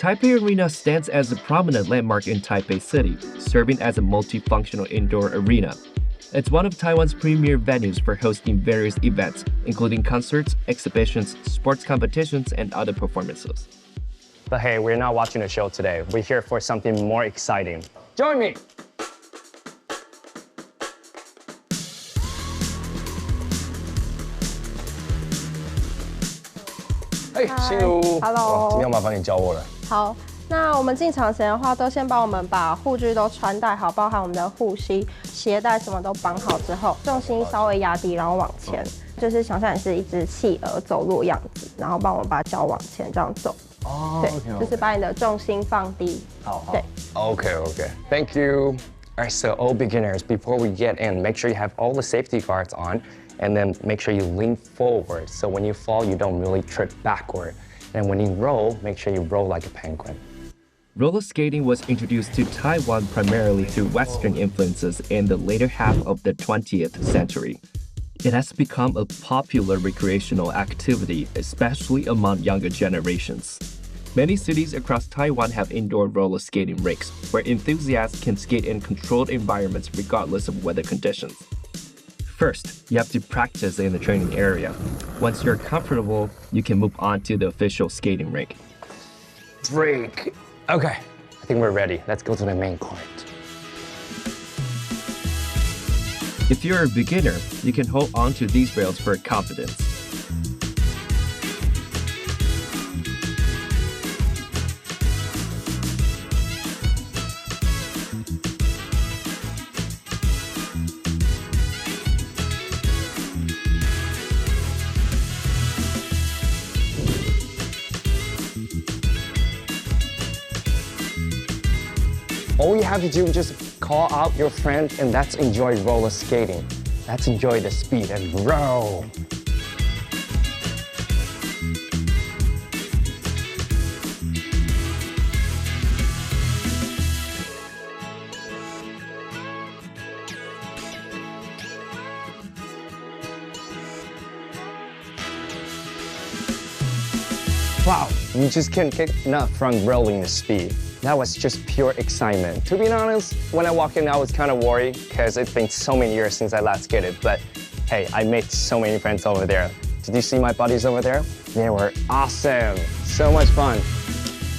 Taipei Arena stands as a prominent landmark in Taipei City, serving as a multifunctional indoor arena. It's one of Taiwan's premier venues for hosting various events, including concerts, exhibitions, sports competitions, and other performances. But hey, we're not watching a show today. We're here for something more exciting. Join me! Hey, 心如 Hello 今天要麻烦你教我了。好，那我们进场前的话，都先帮我们把护具都穿戴好，包含我们的护膝、鞋带什么都绑好之后，重心稍微压低，然后往前，就是想象你是一只企鹅走路的样子，然后帮我把脚往前这样走。哦，对，就是把你的重心放低。好，对。Okay. Thank you. All right, so all beginners, before we get in, make sure you have all the safety guards on, and then make sure you lean forward. So when you fall, you don't really trip backward. And when you roll, make sure you roll like a penguin. Roller skating was introduced to Taiwan primarily through Western influences in the later half of the 20th century. It has become a popular recreational activity, especially among younger generations. Many cities across Taiwan have indoor roller skating rinks, where enthusiasts can skate in controlled environments regardless of weather conditions. First, you have to practice in the training area. Once you're comfortable, you can move on to the official skating rink. Break. Okay, I think we're ready. Let's go to the main court. If you're a beginner, you can hold on to these rails for confidence. All you have to do is just call out your friend and let's enjoy roller skating. Let's enjoy the speed and roll. Wow, you just can't get enough from rolling the speed. That was just pure excitement. To be honest, when I walked in, I was kind of worried because it's been so many years since I last skated. But hey, I made so many friends over there. Did you see my buddies over there? They were awesome. So much fun.